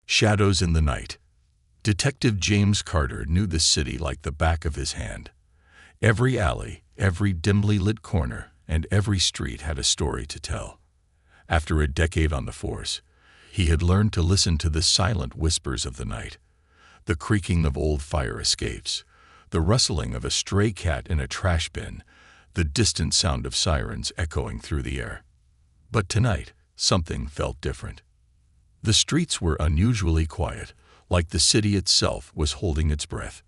Shadows in the night. Detective James Carter knew the city like the back of his hand. Every alley, every dimly lit corner, and every street had a story to tell. After a decade on the force, he had learned to listen to the silent whispers of the night, the creaking of old fire escapes, the rustling of a stray cat in a trash bin, the distant sound of sirens echoing through the air. But tonight, something felt different. The streets were unusually quiet, like the city itself was holding its breath.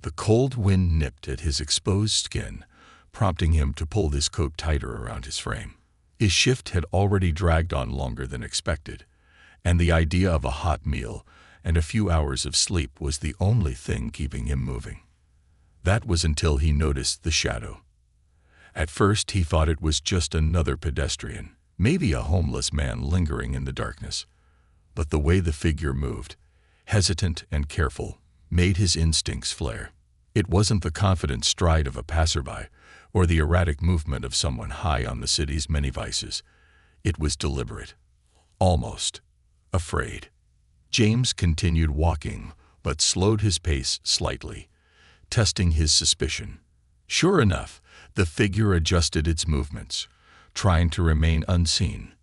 The cold wind nipped at his exposed skin, prompting him to pull his coat tighter around his frame. His shift had already dragged on longer than expected, and the idea of a hot meal and a few hours of sleep was the only thing keeping him moving. That was until he noticed the shadow. At first he thought it was just another pedestrian, maybe a homeless man lingering in the darkness. But the way the figure moved, hesitant and careful, made his instincts flare. It wasn't the confident stride of a passerby or the erratic movement of someone high on the city's many vices. It was deliberate, almost afraid. James continued walking, but slowed his pace slightly, testing his suspicion. Sure enough, the figure adjusted its movements, trying to remain unseen.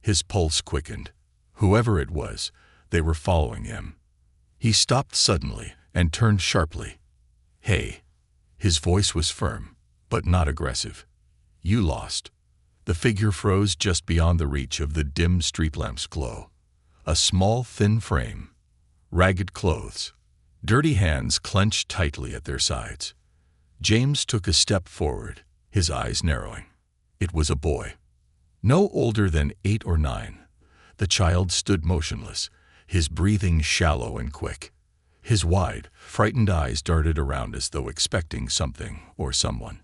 His pulse quickened. Whoever it was, they were following him. He stopped suddenly and turned sharply. "Hey." His voice was firm, but not aggressive. "You lost." The figure froze just beyond the reach of the dim street lamp's glow. A small, thin frame, ragged clothes, dirty hands clenched tightly at their sides. James took a step forward, his eyes narrowing. It was a boy. No older than 8 or 9. The child stood motionless, his breathing shallow and quick. His wide, frightened eyes darted around as though expecting something or someone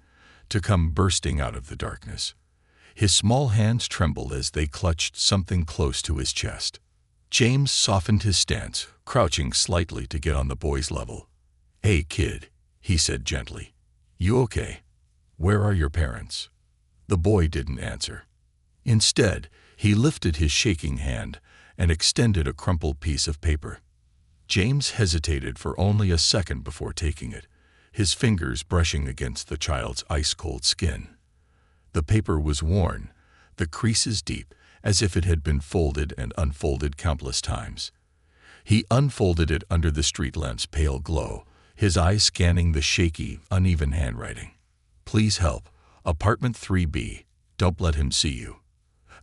to come bursting out of the darkness. His small hands trembled as they clutched something close to his chest. James softened his stance, crouching slightly to get on the boy's level. "Hey, kid," he said gently. "You okay? Where are your parents?" The boy didn't answer. Instead, he lifted his shaking hand and extended a crumpled piece of paper. James hesitated for only a second before taking it, his fingers brushing against the child's ice-cold skin. The paper was worn, the creases deep, as if it had been folded and unfolded countless times. He unfolded it under the street lamp's pale glow, his eyes scanning the shaky, uneven handwriting. "Please help. Apartment 3B. Don't let him see you."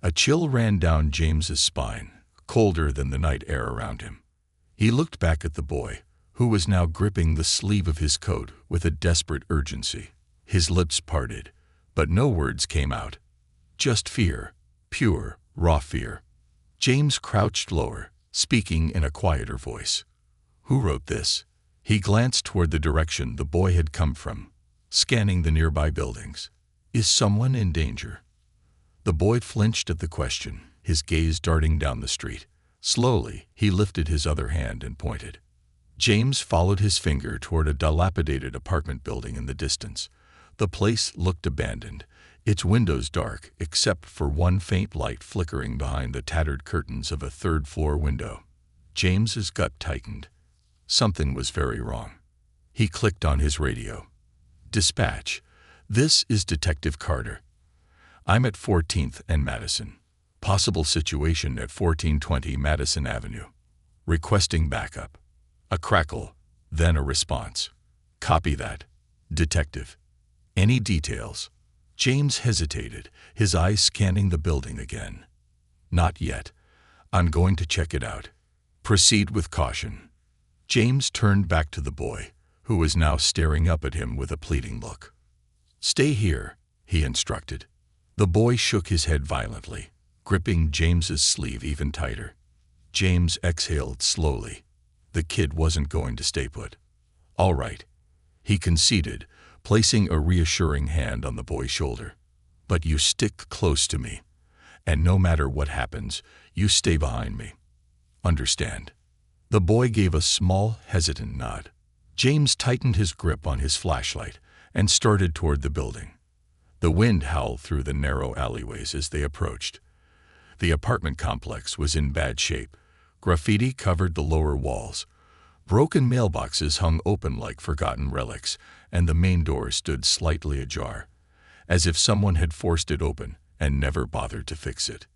A chill ran down James's spine, colder than the night air around him. He looked back at the boy, who was now gripping the sleeve of his coat with a desperate urgency. His lips parted, but no words came out. Just fear, pure, raw fear. James crouched lower, speaking in a quieter voice. "Who wrote this?" He glanced toward the direction the boy had come from, scanning the nearby buildings. "Is someone in danger?" The boy flinched at the question, his gaze darting down the street. Slowly, he lifted his other hand and pointed. James followed his finger toward a dilapidated apartment building in the distance. The place looked abandoned, its windows dark except for one faint light flickering behind the tattered curtains of a third-floor window. James's gut tightened. Something was very wrong. He clicked on his radio. "Dispatch. This is Detective Carter. I'm at 14th and Madison. Possible situation at 1420 Madison Avenue. Requesting backup." A crackle, then a response. "Copy that. Detective. Any details?" James hesitated, his eyes scanning the building again. "Not yet. I'm going to check it out. Proceed with caution." James turned back to the boy, who was now staring up at him with a pleading look. "Stay here," he instructed. The boy shook his head violently, gripping James's sleeve even tighter. James exhaled slowly. The kid wasn't going to stay put. "All right," he conceded, placing a reassuring hand on the boy's shoulder. "But you stick close to me, and no matter what happens, you stay behind me. Understand?" The boy gave a small, hesitant nod. James tightened his grip on his flashlight and started toward the building. The wind howled through the narrow alleyways as they approached. The apartment complex was in bad shape, Graffiti covered the lower walls. Broken mailboxes hung open like forgotten relics, and the main door stood slightly ajar, as if someone had forced it open and never bothered to fix it.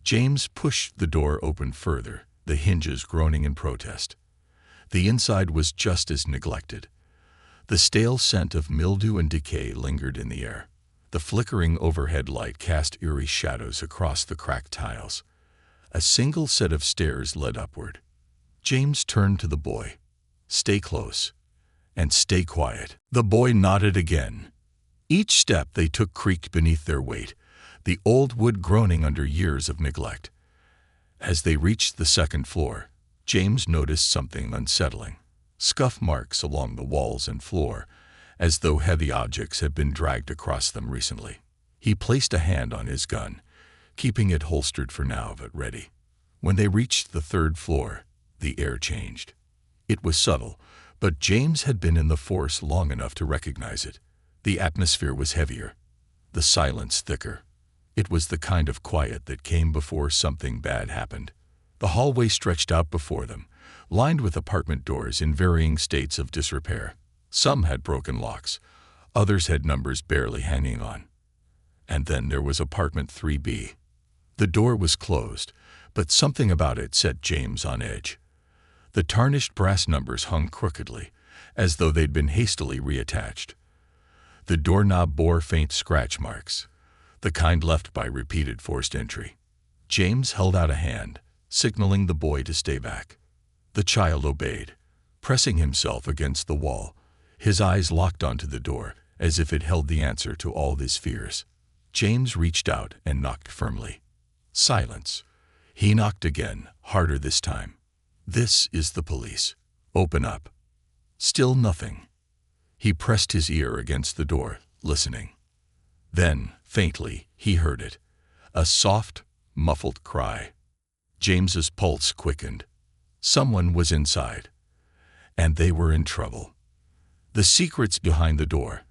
James pushed the door open further, the hinges groaning in protest. The inside was just as neglected. The stale scent of mildew and decay lingered in the air. The flickering overhead light cast eerie shadows across the cracked tiles. A single set of stairs led upward. James turned to the boy. "Stay close. And stay quiet." The boy nodded again. Each step they took creaked beneath their weight, the old wood groaning under years of neglect. As they reached the second floor, James noticed something unsettling. Scuff marks along the walls and floor, as though heavy objects had been dragged across them recently. He placed a hand on his gun, keeping it holstered for now but ready. When they reached the third floor, the air changed. It was subtle, but James had been in the force long enough to recognize it. The atmosphere was heavier, the silence thicker. It was the kind of quiet that came before something bad happened. The hallway stretched out before them, lined with apartment doors in varying states of disrepair. Some had broken locks, others had numbers barely hanging on. And then there was apartment 3B. The door was closed, but something about it set James on edge. The tarnished brass numbers hung crookedly, as though they'd been hastily reattached. The doorknob bore faint scratch marks, the kind left by repeated forced entry. James held out a hand, signaling the boy to stay back. The child obeyed, pressing himself against the wall, his eyes locked onto the door, as if it held the answer to all his fears. James reached out and knocked firmly. Silence. He knocked again, harder this time. "This is the police. Open up." Still nothing. He pressed his ear against the door, listening. Then, faintly, he heard it. A soft, muffled cry. James's pulse quickened. Someone was inside. And they were in trouble. The secrets behind the door.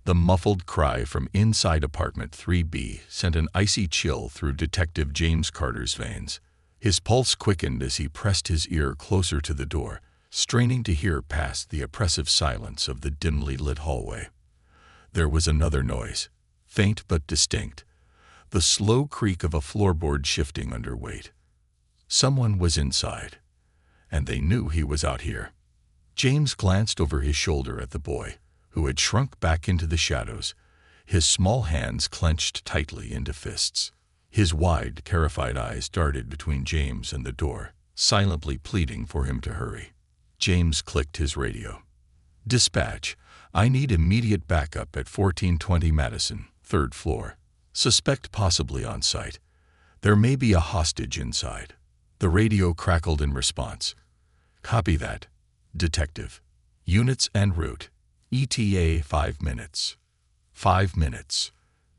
The muffled cry from inside apartment 3B sent an icy chill through Detective James Carter's veins. His pulse quickened as he pressed his ear closer to the door, straining to hear past the oppressive silence of the dimly lit hallway. There was another noise, faint but distinct, the slow creak of a floorboard shifting under weight. Someone was inside, and they knew he was out here. James glanced over his shoulder at the boy, who had shrunk back into the shadows, his small hands clenched tightly into fists. His wide, terrified eyes darted between James and the door, silently pleading for him to hurry. James clicked his radio. "Dispatch, I need immediate backup at 1420 Madison, 3rd floor. Suspect possibly on site. There may be a hostage inside." The radio crackled in response. "Copy that. Detective. Units en route. ETA 5 minutes." 5 minutes.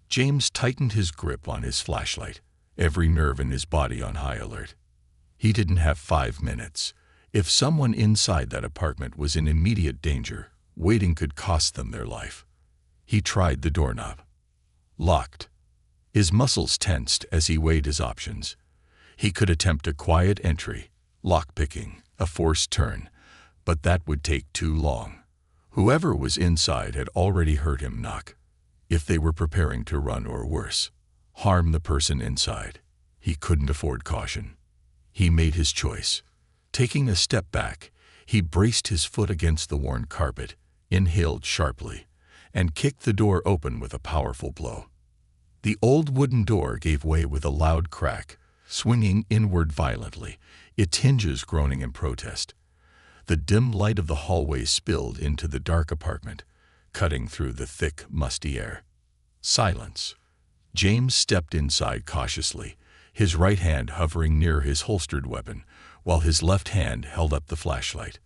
James tightened his grip on his flashlight, every nerve in his body on high alert. He didn't have 5 minutes. If someone inside that apartment was in immediate danger, waiting could cost them their life. He tried the doorknob. Locked. His muscles tensed as he weighed his options. He could attempt a quiet entry, lockpicking, a forced turn, but that would take too long. Whoever was inside had already heard him knock. If they were preparing to run or worse, harm the person inside, he couldn't afford caution. He made his choice. Taking a step back, he braced his foot against the worn carpet, inhaled sharply, and kicked the door open with a powerful blow. The old wooden door gave way with a loud crack, swinging inward violently, its hinges groaning in protest. The dim light of the hallway spilled into the dark apartment, cutting through the thick, musty air. Silence. James stepped inside cautiously, his right hand hovering near his holstered weapon, while his left hand held up the flashlight.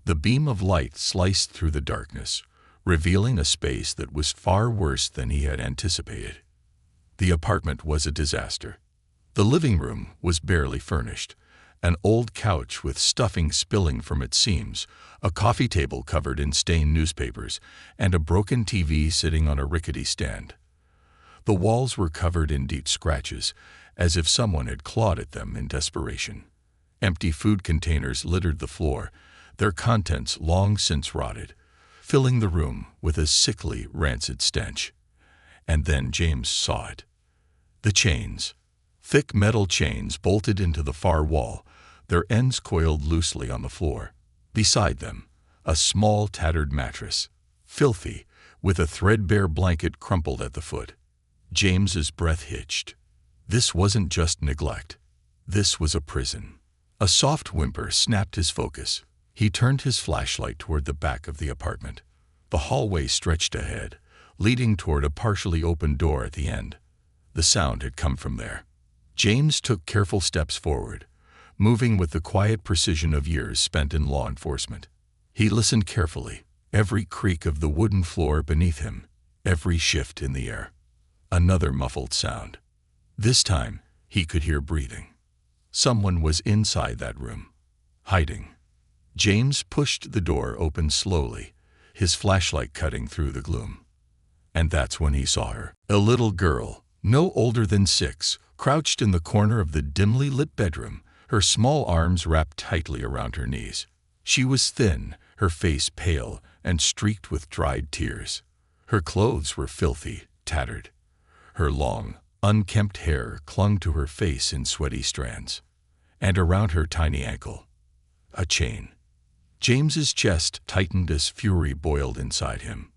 The beam of light sliced through the darkness, revealing a space that was far worse than he had anticipated. The apartment was a disaster. The living room was barely furnished, an old couch with stuffing spilling from its seams, a coffee table covered in stained newspapers, and a broken TV sitting on a rickety stand. The walls were covered in deep scratches, as if someone had clawed at them in desperation. Empty food containers littered the floor, their contents long since rotted, filling the room with a sickly, rancid stench. And then James saw it. The chains. Thick metal chains bolted into the far wall, their ends coiled loosely on the floor. Beside them, a small, tattered mattress, filthy, with a threadbare blanket crumpled at the foot. James's breath hitched. This wasn't just neglect. This was a prison. A soft whimper snapped his focus. He turned his flashlight toward the back of the apartment. The hallway stretched ahead, leading toward a partially open door at the end. The sound had come from there. James took careful steps forward, moving with the quiet precision of years spent in law enforcement. He listened carefully, every creak of the wooden floor beneath him, every shift in the air. Another muffled sound. This time, he could hear breathing. Someone was inside that room, hiding. James pushed the door open slowly, his flashlight cutting through the gloom. And that's when he saw her. A little girl, no older than 6, crouched in the corner of the dimly lit bedroom, her small arms wrapped tightly around her knees. She was thin, her face pale and streaked with dried tears. Her clothes were filthy, tattered. Her long, unkempt hair clung to her face in sweaty strands. And around her tiny ankle, a chain. James's chest tightened as fury boiled inside him.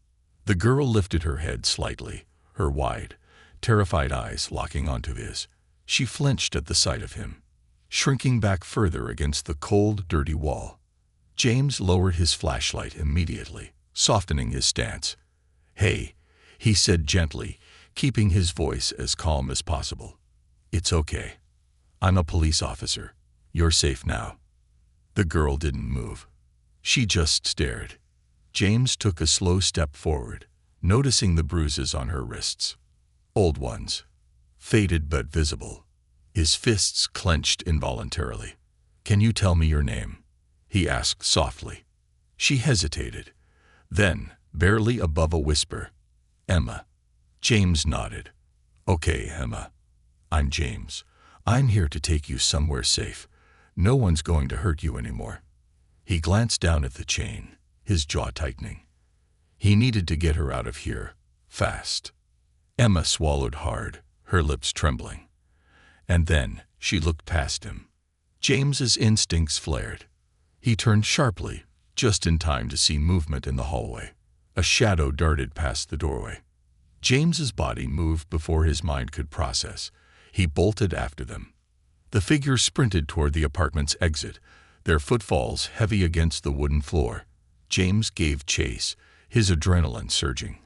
The girl lifted her head slightly, her wide, terrified eyes locking onto his. She flinched at the sight of him, shrinking back further against the cold, dirty wall. James lowered his flashlight immediately, softening his stance. "Hey," he said gently, keeping his voice as calm as possible. "It's okay. I'm a police officer. You're safe now." The girl didn't move. She just stared. James took a slow step forward, noticing the bruises on her wrists. Old ones, faded but visible. His fists clenched involuntarily. "Can you tell me your name?" he asked softly. She hesitated. Then, barely above a whisper, "Emma." James nodded. "Okay, Emma. I'm James. I'm here to take you somewhere safe. No one's going to hurt you anymore." He glanced down at the chain, his jaw tightening. He needed to get her out of here, fast. Emma swallowed hard, her lips trembling. And then she looked past him. James's instincts flared. He turned sharply, just in time to see movement in the hallway. A shadow darted past the doorway. James's body moved before his mind could process. He bolted after them. The figure sprinted toward the apartment's exit, their footfalls heavy against the wooden floor. James gave chase, his adrenaline surging.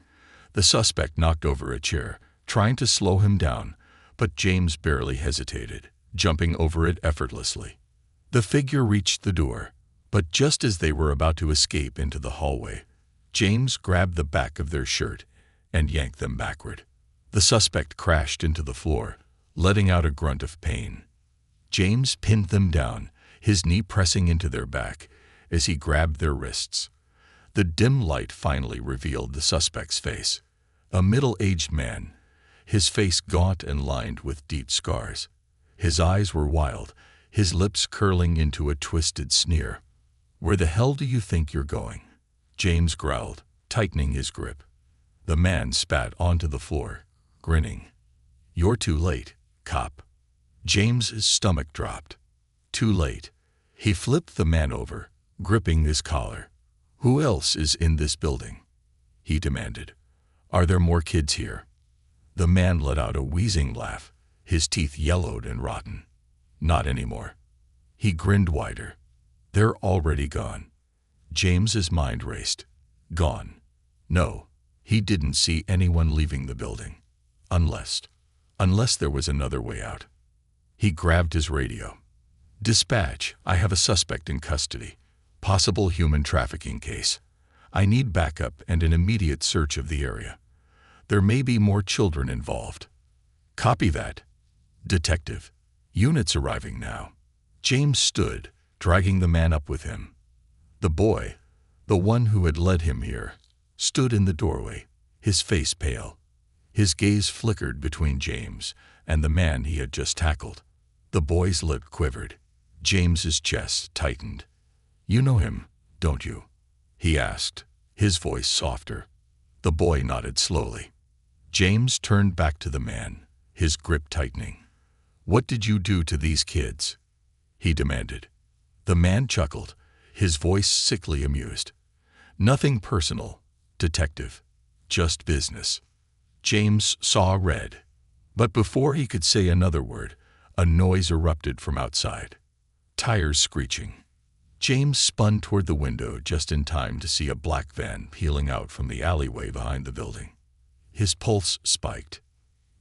The suspect knocked over a chair, trying to slow him down, but James barely hesitated, jumping over it effortlessly. The figure reached the door, but just as they were about to escape into the hallway, James grabbed the back of their shirt and yanked them backward. The suspect crashed into the floor, letting out a grunt of pain. James pinned them down, his knee pressing into their back as he grabbed their wrists. The dim light finally revealed the suspect's face. A middle-aged man, his face gaunt and lined with deep scars. His eyes were wild, his lips curling into a twisted sneer. "Where the hell do you think you're going?" James growled, tightening his grip. The man spat onto the floor, grinning. "You're too late, cop." James's stomach dropped. Too late. He flipped the man over, gripping his collar. "Who else is in this building?" he demanded. "Are there more kids here?" The man let out a wheezing laugh, his teeth yellowed and rotten. "Not anymore." He grinned wider. "They're already gone." James's mind raced. Gone. No, he didn't see anyone leaving the building. Unless there was another way out. He grabbed his radio. "Dispatch, I have a suspect in custody. Possible human trafficking case. I need backup and an immediate search of the area. There may be more children involved." "Copy that. Detective. Units arriving now." James stood, dragging the man up with him. The boy, the one who had led him here, stood in the doorway, his face pale. His gaze flickered between James and the man he had just tackled. The boy's lip quivered. James's chest tightened. "You know him, don't you?" he asked, his voice softer. The boy nodded slowly. James turned back to the man, his grip tightening. "What did you do to these kids?" he demanded. The man chuckled, his voice sickly amused. "Nothing personal, detective. Just business." James saw red. But before he could say another word, a noise erupted from outside. Tires screeching. James spun toward the window just in time to see a black van peeling out from the alleyway behind the building. His pulse spiked.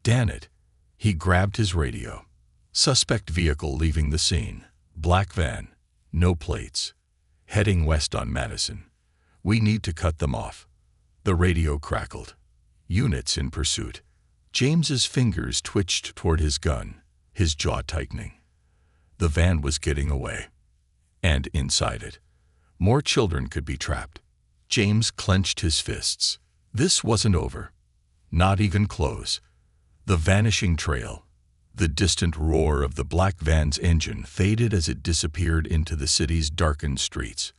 "Damn it!" He grabbed his radio. Suspect vehicle leaving the scene. Black van. No plates. Heading west on Madison. We need to cut them off. The radio crackled. Units in pursuit. James's fingers twitched toward his gun, his jaw tightening. The van was getting away. And inside it, more children could be trapped. James clenched his fists. This wasn't over. Not even close. The vanishing trail, the distant roar of the black van's engine faded as it disappeared into the city's darkened streets.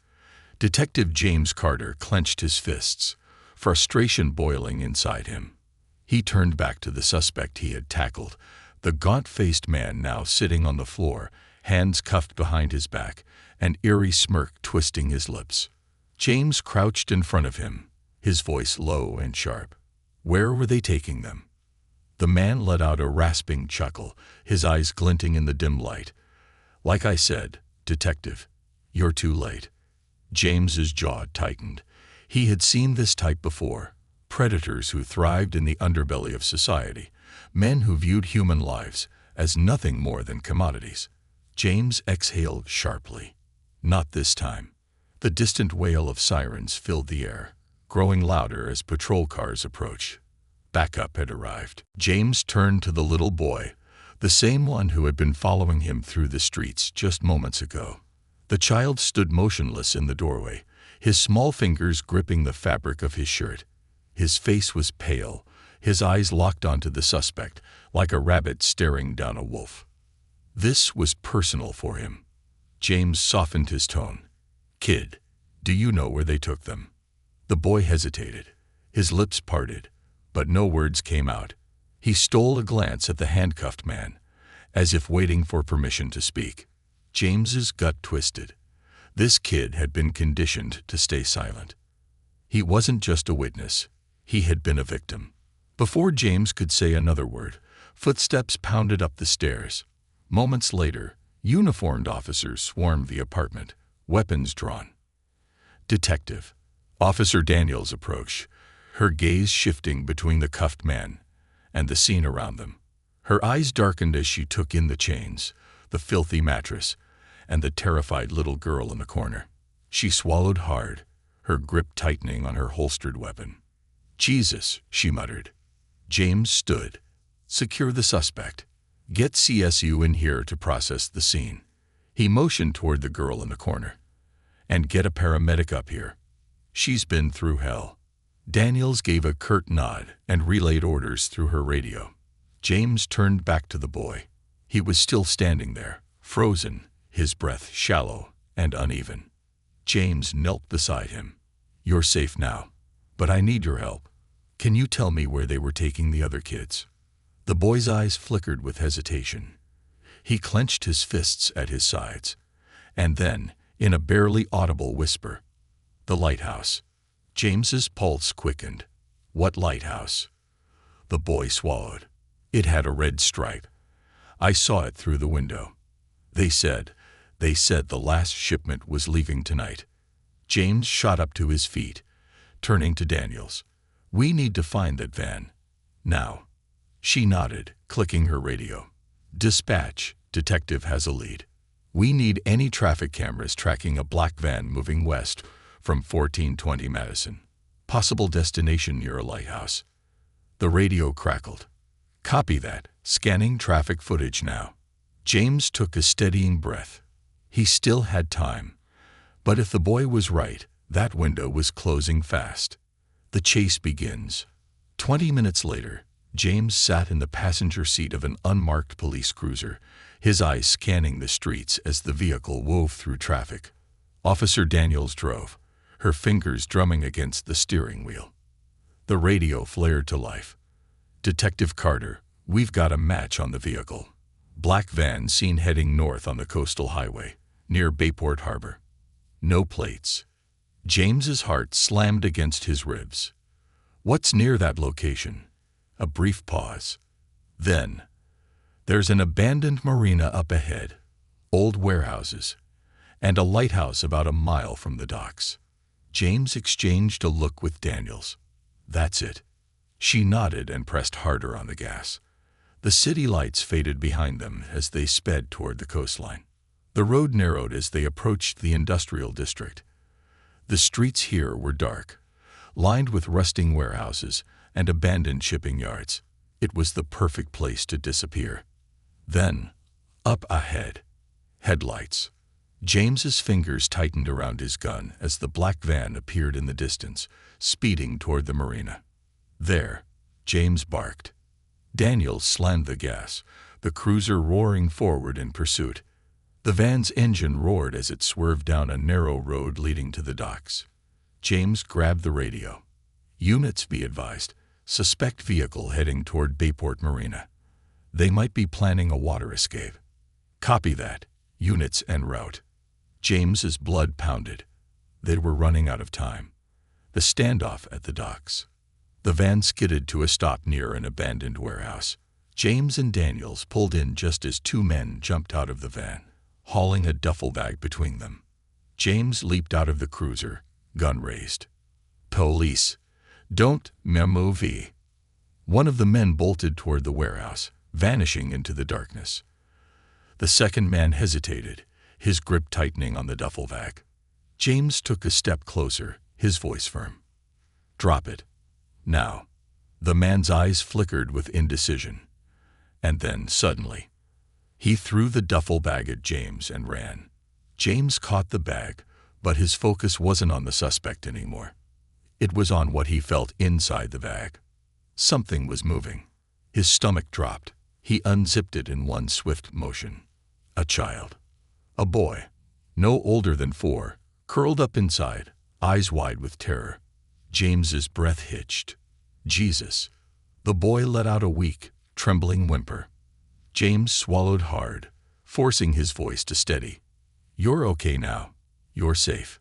Detective James Carter clenched his fists, frustration boiling inside him. He turned back to the suspect he had tackled, the gaunt-faced man now sitting on the floor, hands cuffed behind his back, an eerie smirk twisting his lips. James crouched in front of him, his voice low and sharp. Where were they taking them? The man let out a rasping chuckle, his eyes glinting in the dim light. "Like I said, detective, you're too late." James's jaw tightened. He had seen this type before. Predators who thrived in the underbelly of society. Men who viewed human lives as nothing more than commodities. James exhaled sharply. Not this time. The distant wail of sirens filled the air, growing louder as patrol cars approached. Backup had arrived. James turned to the little boy, the same one who had been following him through the streets just moments ago. The child stood motionless in the doorway, his small fingers gripping the fabric of his shirt. His face was pale, his eyes locked onto the suspect, like a rabbit staring down a wolf. This was personal for him. James softened his tone. "Kid, do you know where they took them?" The boy hesitated, his lips parted, but no words came out. He stole a glance at the handcuffed man, as if waiting for permission to speak. James's gut twisted. This kid had been conditioned to stay silent. He wasn't just a witness. He had been a victim. Before James could say another word, footsteps pounded up the stairs. Moments later, uniformed officers swarmed the apartment, weapons drawn. Detective. Officer Daniels approached, her gaze shifting between the cuffed man and the scene around them. Her eyes darkened as she took in the chains, the filthy mattress, and the terrified little girl in the corner. She swallowed hard, her grip tightening on her holstered weapon. "Jesus," she muttered. James stood. "Secure the suspect. Get CSU in here to process the scene." He motioned toward the girl in the corner. "And get a paramedic up here. She's been through hell." Daniels gave a curt nod and relayed orders through her radio. James turned back to the boy. He was still standing there, frozen, his breath shallow and uneven. James knelt beside him. "You're safe now, but I need your help. Can you tell me where they were taking the other kids?" The boy's eyes flickered with hesitation. He clenched his fists at his sides. And then, in a barely audible whisper, "The lighthouse." James's pulse quickened. "What lighthouse?" The boy swallowed. "It had a red stripe. I saw it through the window. They said the last shipment was leaving tonight." James shot up to his feet, turning to Daniels. "We need to find that van. Now." She nodded, clicking her radio. "Dispatch, detective has a lead. We need any traffic cameras tracking a black van moving west from 1420 Madison. Possible destination near a lighthouse." The radio crackled. "Copy that. Scanning traffic footage now." James took a steadying breath. He still had time. But if the boy was right, that window was closing fast. The chase begins. 20 minutes later, James sat in the passenger seat of an unmarked police cruiser, his eyes scanning the streets as the vehicle wove through traffic. Officer Daniels drove, her fingers drumming against the steering wheel. The radio flared to life. "Detective Carter, we've got a match on the vehicle. Black van seen heading north on the coastal highway, near Bayport Harbor. No plates." James's heart slammed against his ribs. "What's near that location?" A brief pause. Then, "There's an abandoned marina up ahead, old warehouses, and a lighthouse about a mile from the docks." James exchanged a look with Daniels. "That's it." She nodded and pressed harder on the gas. The city lights faded behind them as they sped toward the coastline. The road narrowed as they approached the industrial district. The streets here were dark, lined with rusting warehouses and abandoned shipping yards. It was the perfect place to disappear. Then, up ahead, headlights. James's fingers tightened around his gun as the black van appeared in the distance, speeding toward the marina. "There," James barked. Daniels slammed the gas, the cruiser roaring forward in pursuit. The van's engine roared as it swerved down a narrow road leading to the docks. James grabbed the radio. "Units, be advised. Suspect vehicle heading toward Bayport Marina. They might be planning a water escape." "Copy that. Units en route." James's blood pounded. They were running out of time. The standoff at the docks. The van skidded to a stop near an abandoned warehouse. James and Daniels pulled in just as two men jumped out of the van, hauling a duffel bag between them. James leaped out of the cruiser, gun raised. "Police, don't move." One of the men bolted toward the warehouse, vanishing into the darkness. The second man hesitated, his grip tightening on the duffel bag. James took a step closer, his voice firm. "Drop it. Now." The man's eyes flickered with indecision. And then, suddenly, he threw the duffel bag at James and ran. James caught the bag, but his focus wasn't on the suspect anymore. It was on what he felt inside the bag. Something was moving. His stomach dropped. He unzipped it in one swift motion. A child. A boy, no older than 4, curled up inside, eyes wide with terror. James's breath hitched. "Jesus." The boy let out a weak, trembling whimper. James swallowed hard, forcing his voice to steady. "You're okay now. You're safe."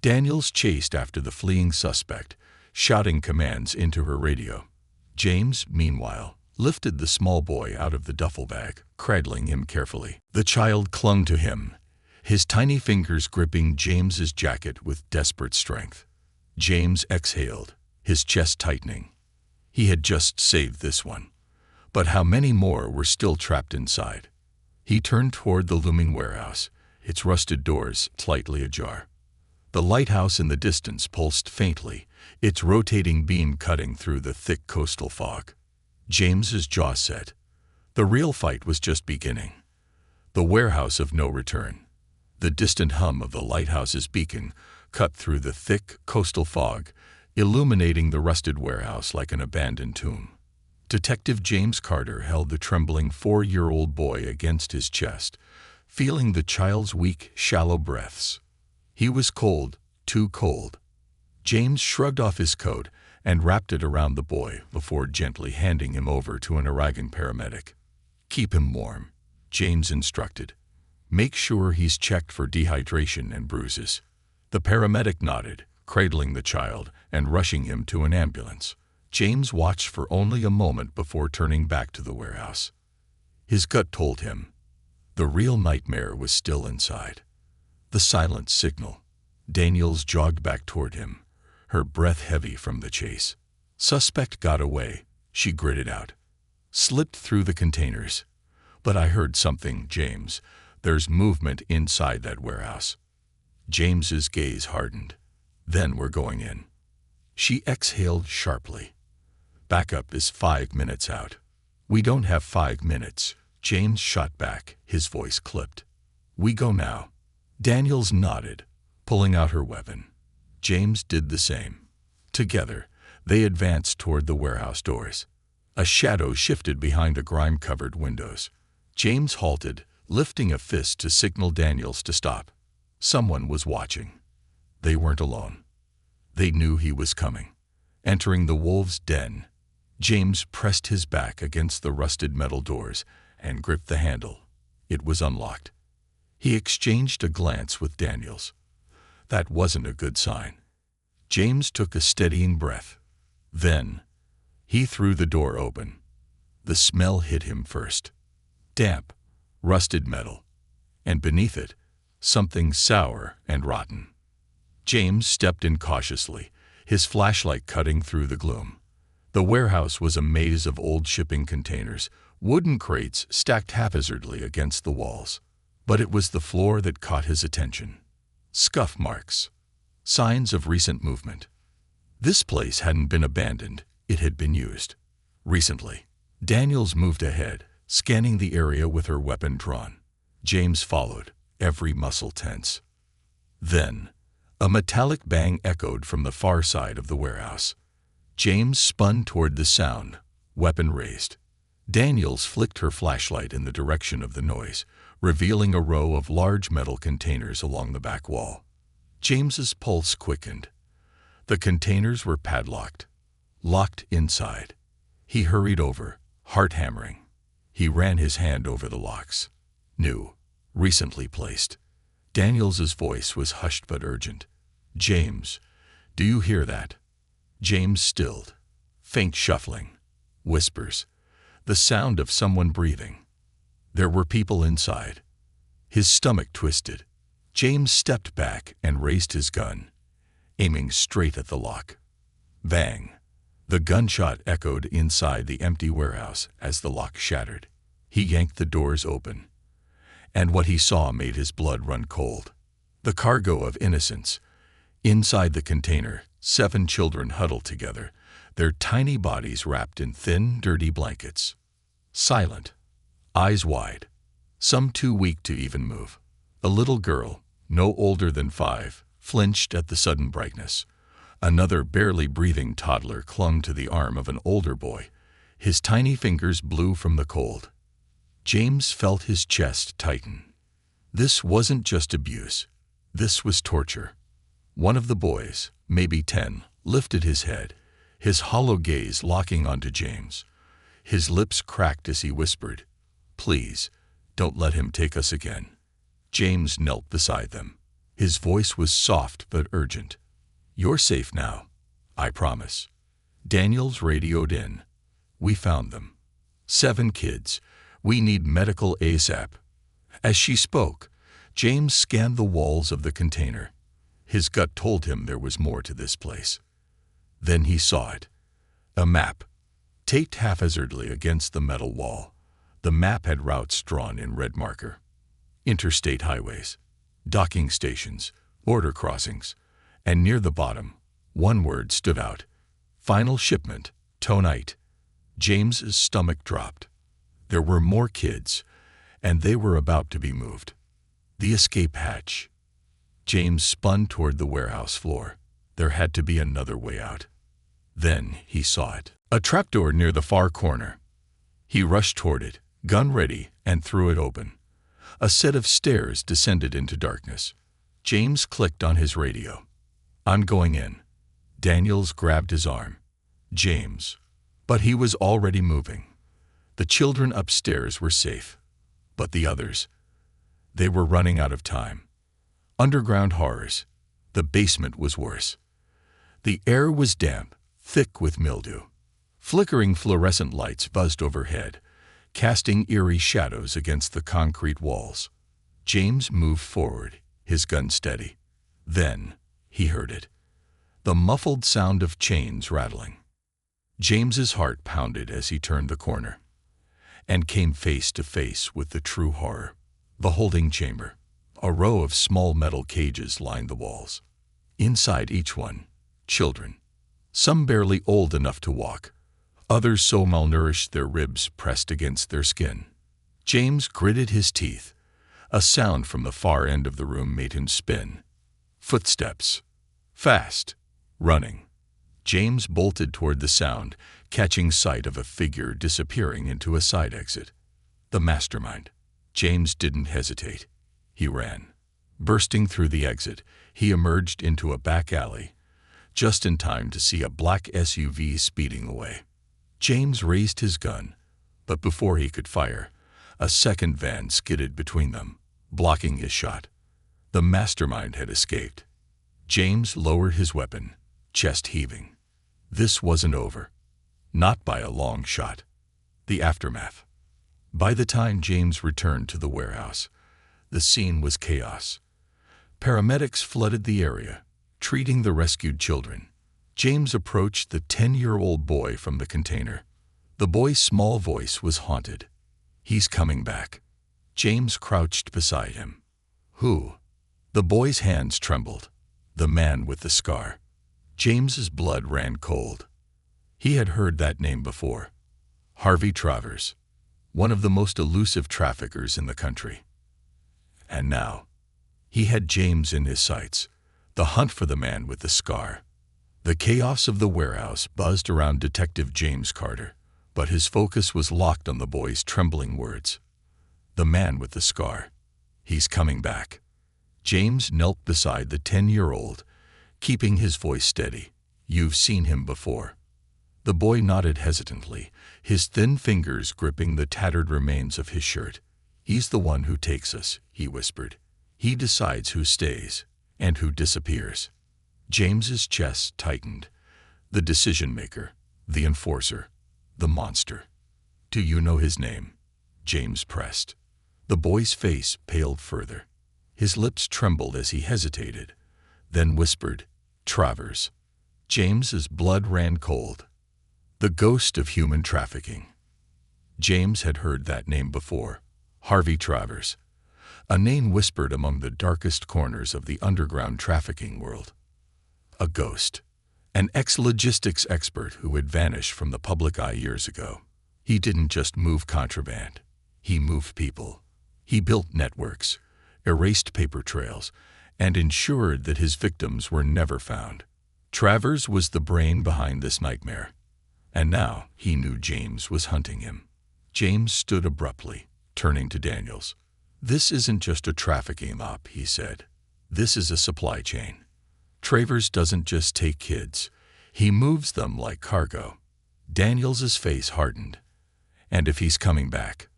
Daniels chased after the fleeing suspect, shouting commands into her radio. James, meanwhile, lifted the small boy out of the duffel bag, cradling him carefully. The child clung to him, his tiny fingers gripping James's jacket with desperate strength. James exhaled, his chest tightening. He had just saved this one. But how many more were still trapped inside? He turned toward the looming warehouse, its rusted doors slightly ajar. The lighthouse in the distance pulsed faintly, its rotating beam cutting through the thick coastal fog. James's jaw set. The real fight was just beginning. The warehouse of no return. The distant hum of the lighthouse's beacon cut through the thick coastal fog, illuminating the rusted warehouse like an abandoned tomb. Detective James Carter held the trembling 4-year-old boy against his chest, feeling the child's weak, shallow breaths. He was cold, too cold. James shrugged off his coat and wrapped it around the boy before gently handing him over to an arriving paramedic. "Keep him warm," James instructed. "Make sure he's checked for dehydration and bruises." The paramedic nodded, cradling the child and rushing him to an ambulance. James watched for only a moment before turning back to the warehouse. His gut told him the real nightmare was still inside. The silent signal. Daniels jogged back toward him, her breath heavy from the chase. "Suspect got away," she gritted out. "Slipped through the containers. But I heard something, James. There's movement inside that warehouse." James's gaze hardened. "Then we're going in." She exhaled sharply. "Backup is 5 minutes out." "We don't have 5 minutes," James shot back, his voice clipped. "We go now." Daniels nodded, pulling out her weapon. James did the same. Together, they advanced toward the warehouse doors. A shadow shifted behind the grime-covered windows. James halted, lifting a fist to signal Daniels to stop. Someone was watching. They weren't alone. They knew he was coming. Entering the wolves' den, James pressed his back against the rusted metal doors and gripped the handle. It was unlocked. He exchanged a glance with Daniels. That wasn't a good sign. James took a steadying breath. Then, he threw the door open. The smell hit him first. Damp, rusted metal, and beneath it, something sour and rotten. James stepped in cautiously, his flashlight cutting through the gloom. The warehouse was a maze of old shipping containers, wooden crates stacked haphazardly against the walls. But it was the floor that caught his attention. Scuff marks, signs of recent movement. This place hadn't been abandoned, it had been used. Recently, Daniels moved ahead, scanning the area with her weapon drawn. James followed, every muscle tense. Then, a metallic bang echoed from the far side of the warehouse. James spun toward the sound, weapon raised. Daniels flicked her flashlight in the direction of the noise, revealing a row of large metal containers along the back wall. James's pulse quickened. The containers were padlocked, locked inside. He hurried over, heart hammering. He ran his hand over the locks. New, recently placed. Daniels's voice was hushed but urgent. "James, do you hear that?" James stilled. Faint shuffling. Whispers. The sound of someone breathing. There were people inside. His stomach twisted. James stepped back and raised his gun, aiming straight at the lock. Bang! The gunshot echoed inside the empty warehouse as the lock shattered. He yanked the doors open, and what he saw made his blood run cold. The cargo of innocence. Inside the container, 7 children huddled together, their tiny bodies wrapped in thin, dirty blankets. Silent, eyes wide, some too weak to even move. A little girl, no older than 5, flinched at the sudden brightness. Another barely breathing toddler clung to the arm of an older boy. His tiny fingers blew from the cold. James felt his chest tighten. This wasn't just abuse. This was torture. One of the boys, maybe 10, lifted his head, his hollow gaze locking onto James. His lips cracked as he whispered, "Please, don't let him take us again." James knelt beside them. His voice was soft but urgent. "You're safe now, I promise." Daniels radioed in. "We found them. 7 kids. We need medical ASAP." As she spoke, James scanned the walls of the container. His gut told him there was more to this place. Then he saw it. A map, taped haphazardly against the metal wall. The map had routes drawn in red marker. Interstate highways, docking stations, border crossings, and near the bottom, one word stood out. Final shipment, tonight. James's stomach dropped. There were more kids, and they were about to be moved. The escape hatch. James spun toward the warehouse floor. There had to be another way out. Then he saw it. A trapdoor near the far corner. He rushed toward it, gun ready, and threw it open. A set of stairs descended into darkness. James clicked on his radio. "I'm going in." Daniels grabbed his arm. "James." But he was already moving. The children upstairs were safe. But the others, they were running out of time. Underground horrors. The basement was worse. The air was damp, thick with mildew. Flickering fluorescent lights buzzed overhead, casting eerie shadows against the concrete walls. James moved forward, his gun steady. Then he heard it. The muffled sound of chains rattling. James's heart pounded as he turned the corner and came face to face with the true horror. The holding chamber. A row of small metal cages lined the walls. Inside each one, children. Some barely old enough to walk. Others so malnourished their ribs pressed against their skin. James gritted his teeth. A sound from the far end of the room made him spin. Footsteps. Fast. Running. James bolted toward the sound, catching sight of a figure disappearing into a side exit. The mastermind. James didn't hesitate. He ran. Bursting through the exit, he emerged into a back alley, just in time to see a black SUV speeding away. James raised his gun, but before he could fire, a second van skidded between them, blocking his shot. The mastermind had escaped. James lowered his weapon, chest heaving. This wasn't over. Not by a long shot. The aftermath. By the time James returned to the warehouse, the scene was chaos. Paramedics flooded the area, treating the rescued children. James approached the 10-year-old boy from the container. The boy's small voice was haunted. "He's coming back." James crouched beside him. "Who?" The boy's hands trembled. "The man with the scar." James's blood ran cold. He had heard that name before. Harvey Travers, one of the most elusive traffickers in the country. And now, he had James in his sights, the hunt for the man with the scar. The chaos of the warehouse buzzed around Detective James Carter, but his focus was locked on the boy's trembling words. "The man with the scar. He's coming back." James knelt beside the 10-year-old, keeping his voice steady. "You've seen him before." The boy nodded hesitantly, his thin fingers gripping the tattered remains of his shirt. "He's the one who takes us," he whispered. "He decides who stays and who disappears." James's chest tightened. The decision-maker, the enforcer, the monster. "Do you know his name?" James pressed. The boy's face paled further. His lips trembled as he hesitated, then whispered, "Travers." James's blood ran cold. The ghost of human trafficking. James had heard that name before. Harvey Travers. A name whispered among the darkest corners of the underground trafficking world. A ghost. An ex-logistics expert who had vanished from the public eye years ago. He didn't just move contraband. He moved people. He built networks, erased paper trails, and ensured that his victims were never found. Travers was the brain behind this nightmare. And now he knew James was hunting him. James stood abruptly, turning to Daniels. "This isn't just a trafficking op," he said. "This is a supply chain. Travers doesn't just take kids. He moves them like cargo." Daniels's face hardened. "And if he's coming back,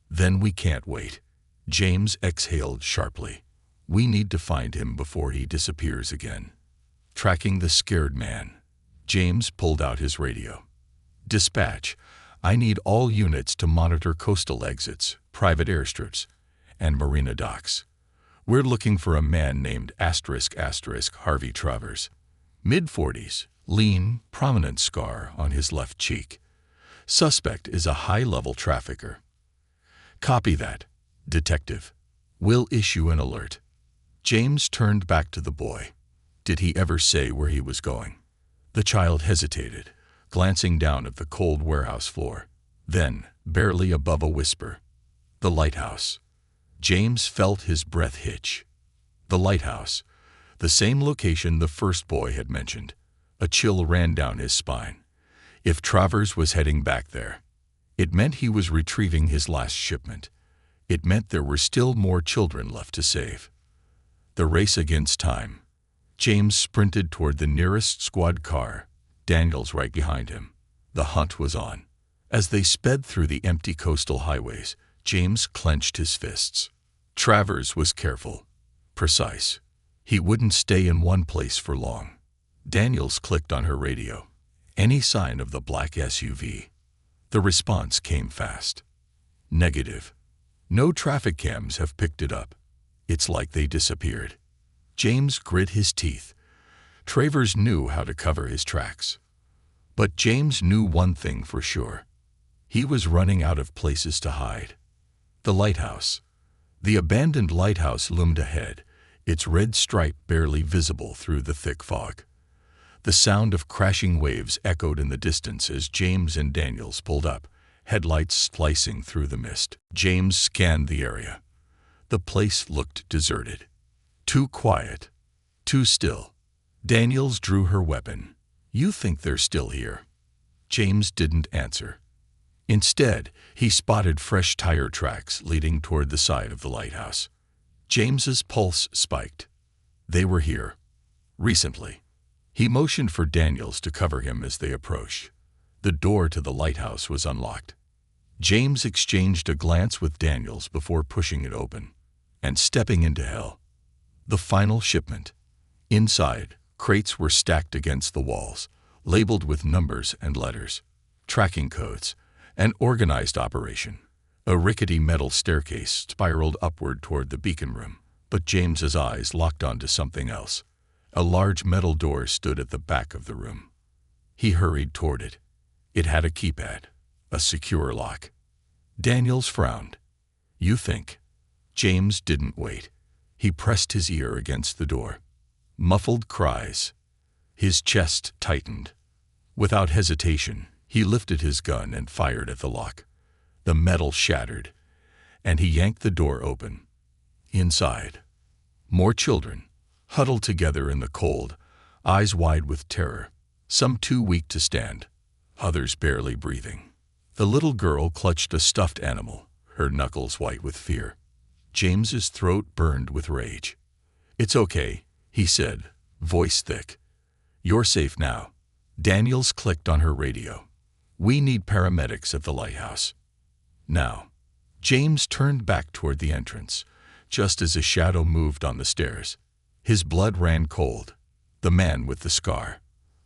then we can't wait." James exhaled sharply. "We need to find him before he disappears again." Tracking the scared man, James pulled out his radio. "Dispatch, I need all units to monitor coastal exits, private airstrips, and marina docks. We're looking for a man named *** Harvey Travers. Mid-40s, lean, prominent scar on his left cheek. Suspect is a high-level trafficker." "Copy that, Detective. We'll issue an alert." James turned back to the boy. Did he ever say where he was going? The child hesitated, glancing down at the cold warehouse floor. Then, barely above a whisper, "The lighthouse." James felt his breath hitch. The lighthouse, the same location the first boy had mentioned. A chill ran down his spine. If Travers was heading back there, it meant he was retrieving his last shipment. It meant there were still more children left to save. The race against time. James sprinted toward the nearest squad car, Daniels right behind him. The hunt was on. As they sped through the empty coastal highways, James clenched his fists. Travers was careful, precise. He wouldn't stay in one place for long. Daniels clicked on her radio. Any sign of the black SUV? The response came fast. "Negative. No traffic cams have picked it up. It's like they disappeared." James grit his teeth. Travers knew how to cover his tracks. But James knew one thing for sure. He was running out of places to hide. The lighthouse. The abandoned lighthouse loomed ahead, its red stripe barely visible through the thick fog. The sound of crashing waves echoed in the distance as James and Daniels pulled up, headlights slicing through the mist. James scanned the area. The place looked deserted. Too quiet. Too still. Daniels drew her weapon. You think they're still here?" James didn't answer. Instead, he spotted fresh tire tracks leading toward the side of the lighthouse. James's pulse spiked. They were here. Recently. He motioned for Daniels to cover him as they approached. The door to the lighthouse was unlocked. James exchanged a glance with Daniels before pushing it open and stepping into hell. The final shipment. Inside, crates were stacked against the walls, labeled with numbers and letters, tracking codes, an organized operation. A rickety metal staircase spiraled upward toward the beacon room, but James's eyes locked onto something else. A large metal door stood at the back of the room. He hurried toward it. It had a keypad, a secure lock. Daniels frowned. "You think?" James didn't wait. He pressed his ear against the door. Muffled cries. His chest tightened. Without hesitation, he lifted his gun and fired at the lock. The metal shattered, and he yanked the door open. Inside, more children, huddled together in the cold, eyes wide with terror, some too weak to stand, others barely breathing. The little girl clutched a stuffed animal, her knuckles white with fear. James's throat burned with rage. "It's okay," he said, voice thick. "You're safe now." Daniels clicked on her radio. "We need paramedics at the lighthouse." Now. James turned back toward the entrance, just as a shadow moved on the stairs. His blood ran cold. The man with the scar.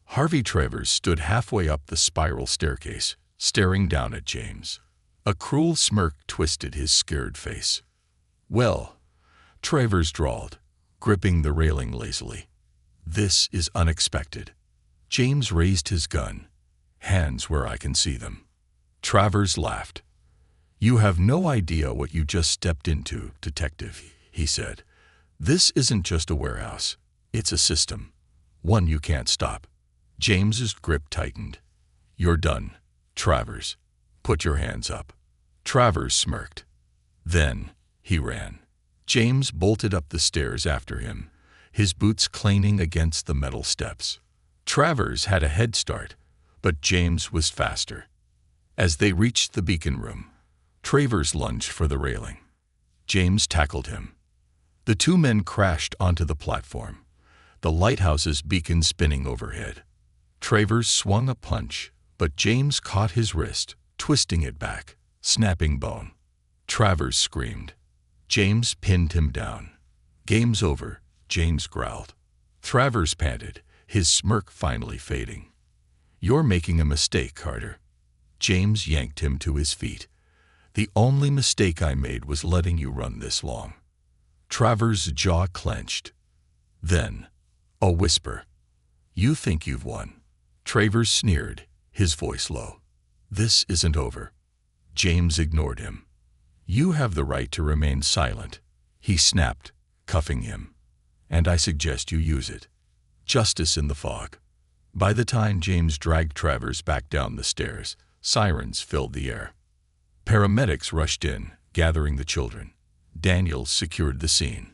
Harvey Travers stood halfway up the spiral staircase, staring down at James. A cruel smirk twisted his scared face. "Well," Travers drawled, gripping the railing lazily. "This is unexpected." James raised his gun, hands where I can see them. Travers laughed. "You have no idea what you just stepped into, Detective," he said. "This isn't just a warehouse. It's a system. One you can't stop." James's grip tightened. "You're done, Travers. Put your hands up." Travers smirked. Then he ran. James bolted up the stairs after him, his boots clanging against the metal steps. Travers had a head start, but James was faster. As they reached the beacon room, Travers lunged for the railing. James tackled him. The two men crashed onto the platform, the lighthouse's beacon spinning overhead. Travers swung a punch, but James caught his wrist, twisting it back, snapping bone. Travers screamed. James pinned him down. "Game's over," James growled. Travers panted, his smirk finally fading. "You're making a mistake, Carter." James yanked him to his feet. "The only mistake I made was letting you run this long." Travers' jaw clenched. Then, a whisper. "You think you've won." Travers sneered, his voice low. "This isn't over." James ignored him. "You have the right to remain silent," he snapped, cuffing him. "And I suggest you use it." Justice in the fog. By the time James dragged Travers back down the stairs, sirens filled the air. Paramedics rushed in, gathering the children. Daniels secured the scene.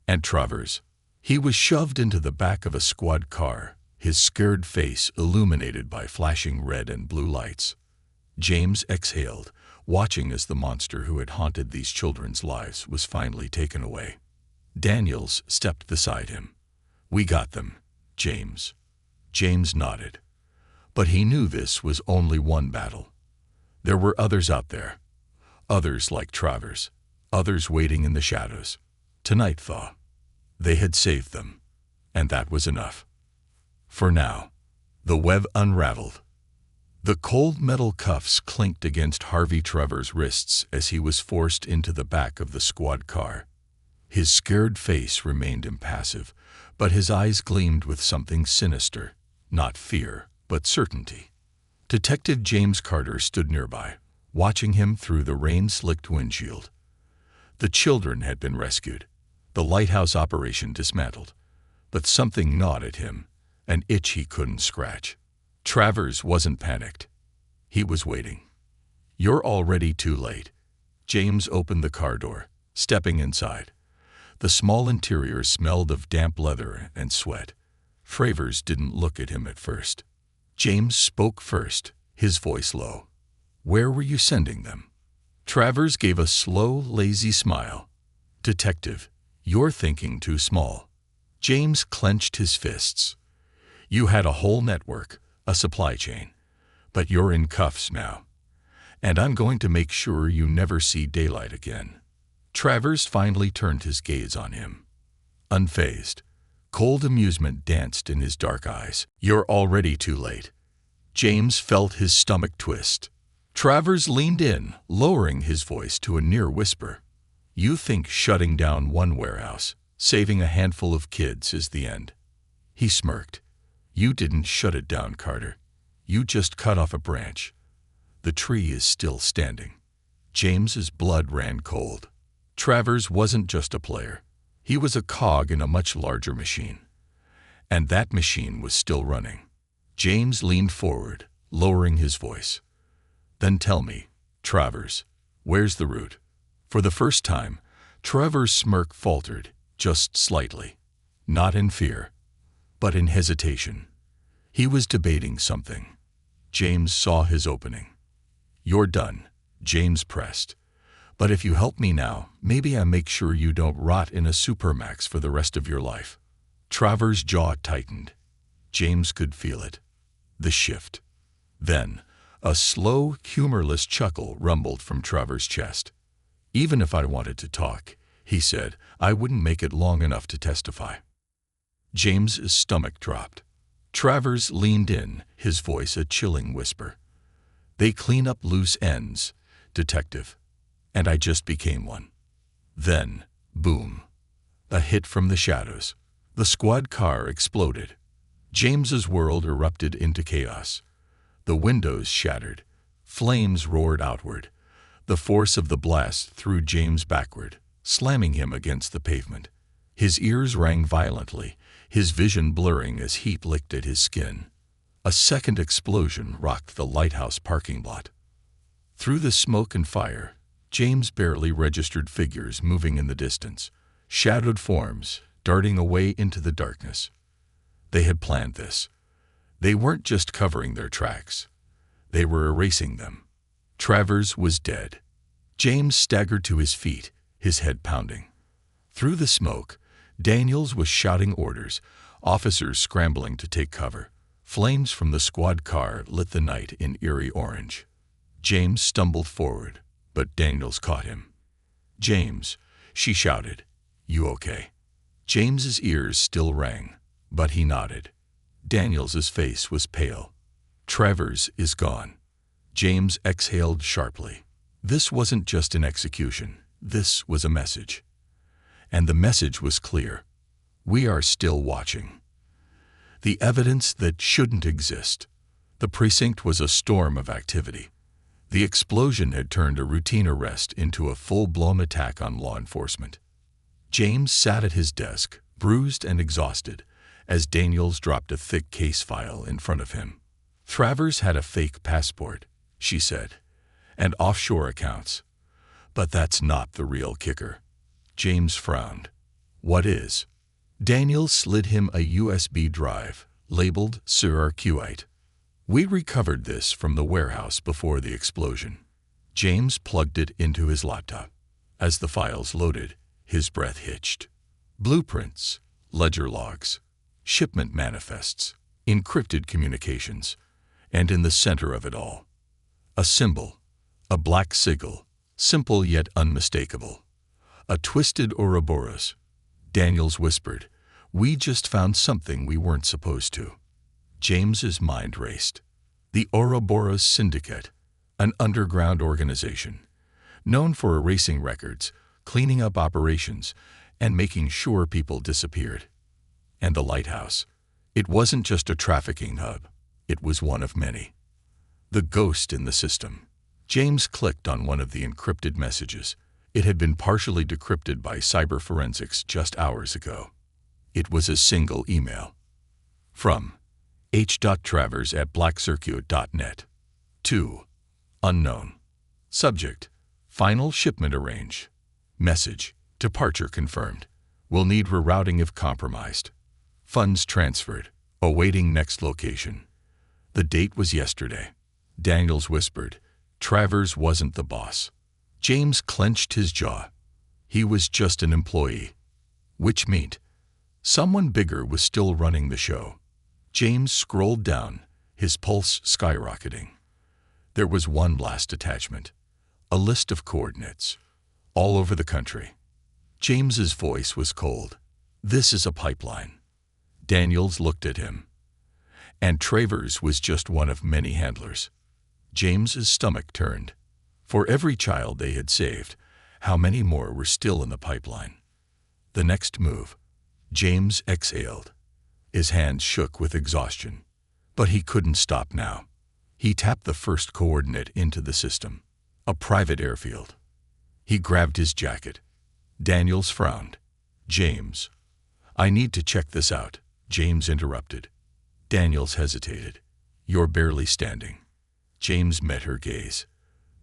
And Travers. He was shoved into the back of a squad car, his scared face illuminated by flashing red and blue lights. James exhaled, watching as the monster who had haunted these children's lives was finally taken away. Daniels stepped beside him. "We got them, James." James nodded. But he knew this was only one battle. There were others out there. Others like Travers. Others waiting in the shadows. Tonight, thaw. They had saved them. And that was enough. For now. The web unraveled. The cold metal cuffs clinked against Harvey Travers' wrists as he was forced into the back of the squad car. His scared face remained impassive, but his eyes gleamed with something sinister, not fear, but certainty. Detective James Carter stood nearby, watching him through the rain-slicked windshield. The children had been rescued, the lighthouse operation dismantled, but something gnawed at him, an itch he couldn't scratch. Travers wasn't panicked. He was waiting. "You're already too late." James opened the car door, stepping inside. The small interior smelled of damp leather and sweat. Travers didn't look at him at first. James spoke first, his voice low. "Where were you sending them?" Travers gave a slow, lazy smile. "Detective, you're thinking too small." James clenched his fists. "You had a whole network, a supply chain. But you're in cuffs now. And I'm going to make sure you never see daylight again." Travers finally turned his gaze on him. Unfazed, cold amusement danced in his dark eyes. "You're already too late." James felt his stomach twist. Travers leaned in, lowering his voice to a near whisper. "You think shutting down one warehouse, saving a handful of kids, is the end?" He smirked. "You didn't shut it down, Carter. You just cut off a branch. The tree is still standing." James's blood ran cold. Travers wasn't just a player. He was a cog in a much larger machine. And that machine was still running. James leaned forward, lowering his voice. "Then tell me, Travers, where's the route?" For the first time, Travers' smirk faltered, just slightly. Not in fear, but in hesitation. He was debating something. James saw his opening. "You're done," James pressed. "But if you help me now, maybe I make sure you don't rot in a supermax for the rest of your life." Travers' jaw tightened. James could feel it. The shift. Then, a slow, humorless chuckle rumbled from Travers' chest. "Even if I wanted to talk," he said, "I wouldn't make it long enough to testify." James's stomach dropped. Travers leaned in, his voice a chilling whisper. "They clean up loose ends, detective. And I just became one." Then, boom. A hit from the shadows. The squad car exploded. James's world erupted into chaos. The windows shattered. Flames roared outward. The force of the blast threw James backward, slamming him against the pavement. His ears rang violently, his vision blurring as heat licked at his skin. A second explosion rocked the lighthouse parking lot. Through the smoke and fire, James barely registered figures moving in the distance, shadowed forms darting away into the darkness. They had planned this. They weren't just covering their tracks. They were erasing them. Travers was dead. James staggered to his feet, his head pounding. Through the smoke, Daniels was shouting orders, officers scrambling to take cover. Flames from the squad car lit the night in eerie orange. James stumbled forward, but Daniels caught him. "James," she shouted, "you okay?" James's ears still rang, but he nodded. Daniels's face was pale. "Travers is gone." James exhaled sharply. This wasn't just an execution. This was a message. And the message was clear. We are still watching. The evidence that shouldn't exist. The precinct was a storm of activity. The explosion had turned a routine arrest into a full-blown attack on law enforcement. James sat at his desk, bruised and exhausted, as Daniels dropped a thick case file in front of him. "Travers had a fake passport," she said, "and offshore accounts. But that's not the real kicker." James frowned. "What is?" Daniels slid him a USB drive, labeled Sirarcuite. "We recovered this from the warehouse before the explosion." James plugged it into his laptop. As the files loaded, his breath hitched. Blueprints, ledger logs, shipment manifests, encrypted communications, and in the center of it all, a symbol, a black sigil, simple yet unmistakable. A twisted Ouroboros. Daniels whispered, "We just found something we weren't supposed to." James's mind raced. The Ouroboros Syndicate, an underground organization, known for erasing records, cleaning up operations, and making sure people disappeared. And the lighthouse. It wasn't just a trafficking hub. It was one of many. The ghost in the system. James clicked on one of the encrypted messages. It had been partially decrypted by cyber forensics just hours ago. It was a single email. From h.travers@blackcircuit.net. To unknown. Subject: Final shipment arranged. Message: Departure confirmed. Will need rerouting if compromised. Funds transferred. awaiting next location. The date was yesterday. Daniels whispered. Travers wasn't the boss. James clenched his jaw. He was just an employee. Which meant someone bigger was still running the show. James scrolled down, his pulse skyrocketing. There was one last attachment. A list of coordinates. All over the country. James's voice was cold. This is a pipeline. Daniels looked at him. And Travers was just one of many handlers. James's stomach turned. For every child they had saved, how many more were still in the pipeline? The next move. James exhaled. His hands shook with exhaustion. But he couldn't stop now. He tapped the first coordinate into the system. A private airfield. He grabbed his jacket. Daniels frowned. James. I need to check this out, James interrupted. Daniels hesitated. You're barely standing. James met her gaze.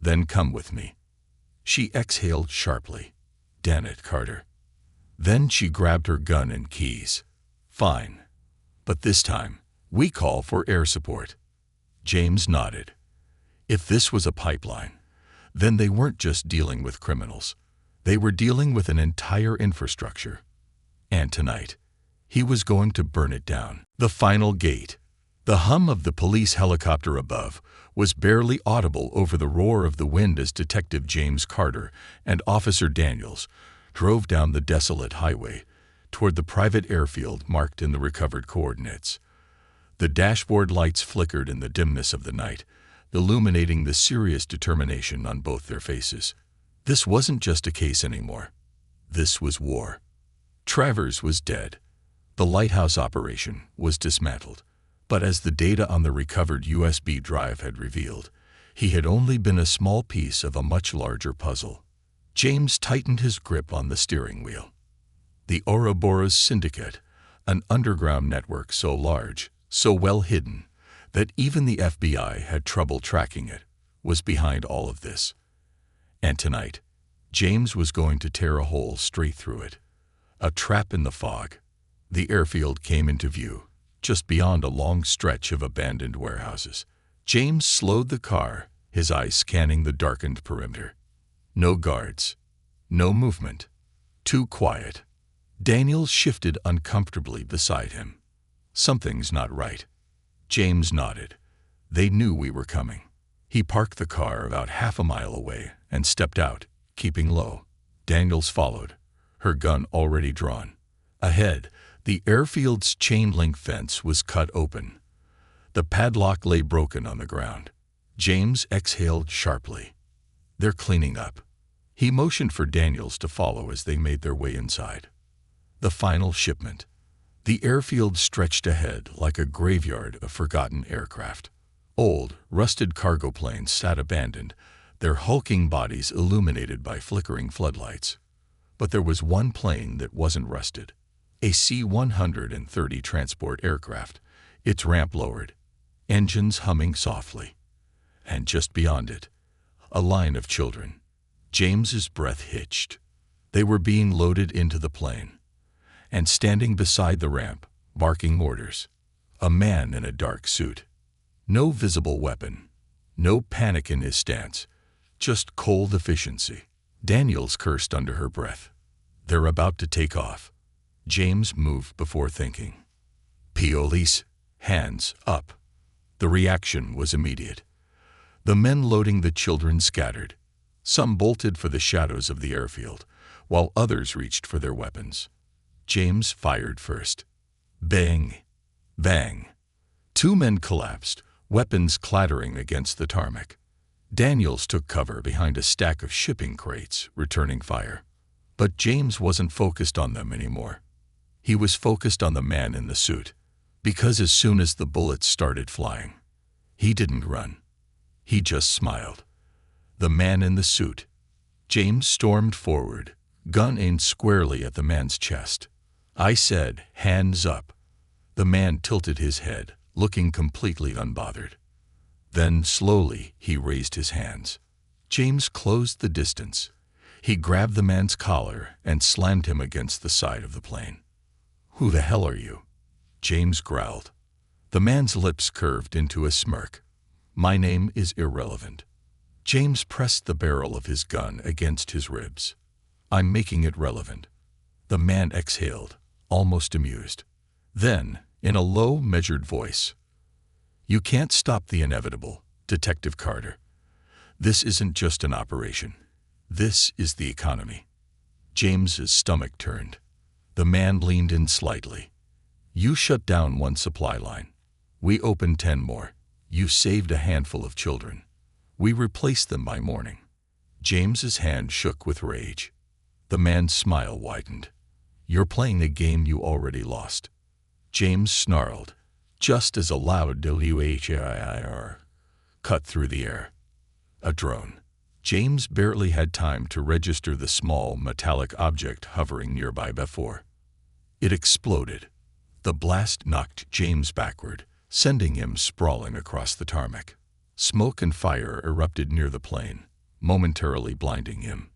Then come with me. She exhaled sharply. Damn it, Carter. Then she grabbed her gun and keys. Fine. But this time, we call for air support. James nodded. If this was a pipeline, then they weren't just dealing with criminals. They were dealing with an entire infrastructure. And tonight, he was going to burn it down. The final gate. The hum of the police helicopter above was barely audible over the roar of the wind as Detective James Carter and Officer Daniels drove down the desolate highway toward the private airfield marked in the recovered coordinates. The dashboard lights flickered in the dimness of the night, illuminating the serious determination on both their faces. This wasn't just a case anymore. This was war. Travers was dead. The lighthouse operation was dismantled. But as the data on the recovered USB drive had revealed, he had only been a small piece of a much larger puzzle. James tightened his grip on the steering wheel. The Ouroboros Syndicate, an underground network so large, so well hidden, that even the FBI had trouble tracking it, was behind all of this. And tonight, James was going to tear a hole straight through it. A trap in the fog. The airfield came into view, just beyond a long stretch of abandoned warehouses. James slowed the car, his eyes scanning the darkened perimeter. No guards. No movement. Too quiet. Daniels shifted uncomfortably beside him. Something's not right. James nodded. They knew we were coming. He parked the car about half a mile away and stepped out, keeping low. Daniels followed, her gun already drawn. Ahead, the airfield's chain-link fence was cut open. The padlock lay broken on the ground. James exhaled sharply. They're cleaning up. He motioned for Daniels to follow as they made their way inside. The final shipment. The airfield stretched ahead like a graveyard of forgotten aircraft. Old, rusted cargo planes sat abandoned, their hulking bodies illuminated by flickering floodlights. But there was one plane that wasn't rusted. A C-130 transport aircraft, its ramp lowered, engines humming softly. And just beyond it, a line of children. James's breath hitched. They were being loaded into the plane. And standing beside the ramp, barking orders, a man in a dark suit. No visible weapon, no panic in his stance, just cold efficiency. Daniels cursed under her breath. They're about to take off. James moved before thinking. Police, hands up. The reaction was immediate. The men loading the children scattered. Some bolted for the shadows of the airfield, while others reached for their weapons. James fired first. Bang! Bang! 2 men collapsed, weapons clattering against the tarmac. Daniels took cover behind a stack of shipping crates, returning fire. But James wasn't focused on them anymore. He was focused on the man in the suit, because as soon as the bullets started flying, he didn't run. He just smiled. The man in the suit. James stormed forward, gun aimed squarely at the man's chest. I said, hands up. The man tilted his head, looking completely unbothered. Then, slowly, he raised his hands. James closed the distance. He grabbed the man's collar and slammed him against the side of the plane. Who the hell are you? James growled. The man's lips curved into a smirk. "My name is irrelevant." James pressed the barrel of his gun against his ribs. "I'm making it relevant." The man exhaled, almost amused. Then, in a low, measured voice, "You can't stop the inevitable, Detective Carter. This isn't just an operation. This is the economy." James's stomach turned. The man leaned in slightly. "You shut down one supply line. We opened 10 more. You saved a handful of children. We replaced them by morning." James's hand shook with rage. The man's smile widened. "You're playing a game you already lost." James snarled, just as a loud WHIR cut through the air. A drone. James barely had time to register the small, metallic object hovering nearby before it exploded. The blast knocked James backward, sending him sprawling across the tarmac. Smoke and fire erupted near the plane, momentarily blinding him.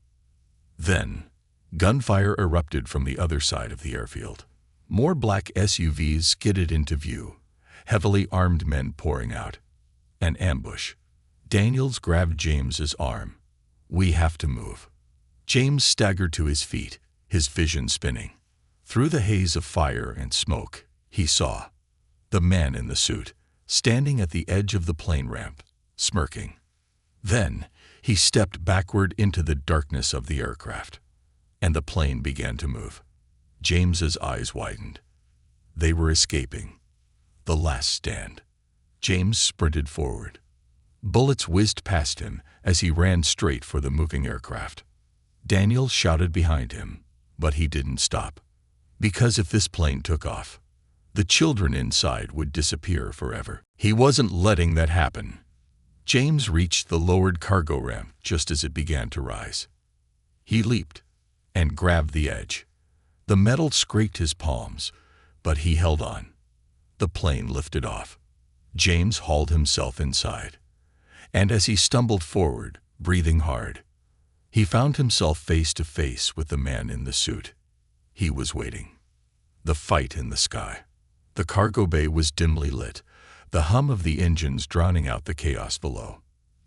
Then, gunfire erupted from the other side of the airfield. More black SUVs skidded into view, heavily armed men pouring out. An ambush. Daniels grabbed James's arm. "We have to move." James staggered to his feet, his vision spinning. Through the haze of fire and smoke, he saw the man in the suit, standing at the edge of the plane ramp, smirking. Then, he stepped backward into the darkness of the aircraft, and the plane began to move. James's eyes widened. They were escaping. The last stand. James sprinted forward. Bullets whizzed past him as he ran straight for the moving aircraft. Daniel shouted behind him, but he didn't stop. Because if this plane took off, the children inside would disappear forever. He wasn't letting that happen. James reached the lowered cargo ramp just as it began to rise. He leaped and grabbed the edge. The metal scraped his palms, but he held on. The plane lifted off. James hauled himself inside, and as he stumbled forward, breathing hard, he found himself face to face with the man in the suit. He was waiting. The fight in the sky. The cargo bay was dimly lit, the hum of the engines drowning out the chaos below.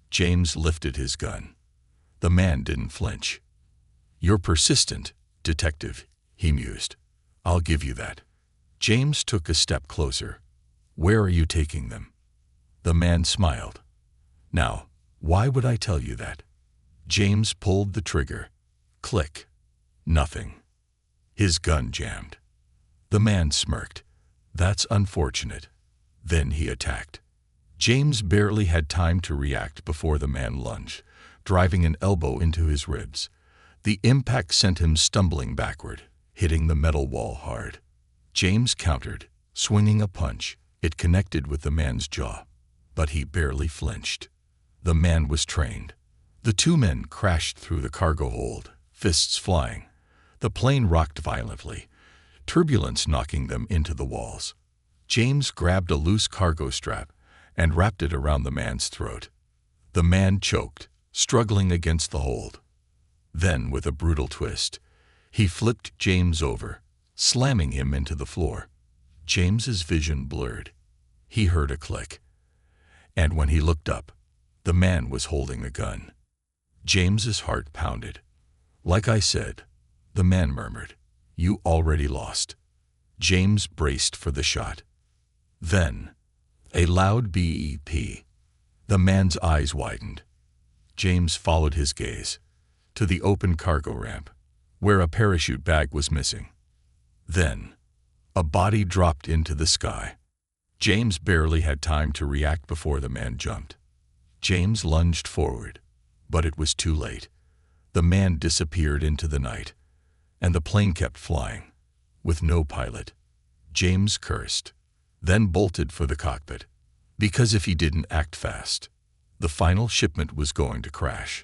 James lifted his gun. The man didn't flinch. "You're persistent, Detective," he mused. "I'll give you that." James took a step closer. "Where are you taking them?" The man smiled. "Now, why would I tell you that?" James pulled the trigger. Click. Nothing. His gun jammed. The man smirked. "That's unfortunate." Then he attacked. James barely had time to react before the man lunged, driving an elbow into his ribs. The impact sent him stumbling backward, hitting the metal wall hard. James countered, swinging a punch. It connected with the man's jaw, but he barely flinched. The man was trained. The two men crashed through the cargo hold, fists flying. The plane rocked violently, turbulence knocking them into the walls. James grabbed a loose cargo strap and wrapped it around the man's throat. The man choked, struggling against the hold. Then, with a brutal twist, he flipped James over, slamming him into the floor. James's vision blurred. He heard a click, and when he looked up, the man was holding the gun. James's heart pounded. "Like I said," the man murmured, "you already lost." James braced for the shot. Then, a loud beep. The man's eyes widened. James followed his gaze to the open cargo ramp, where a parachute bag was missing. Then, a body dropped into the sky. James barely had time to react before the man jumped. James lunged forward, but it was too late. The man disappeared into the night, and the plane kept flying, with no pilot. James cursed, then bolted for the cockpit, because if he didn't act fast, the final shipment was going to crash.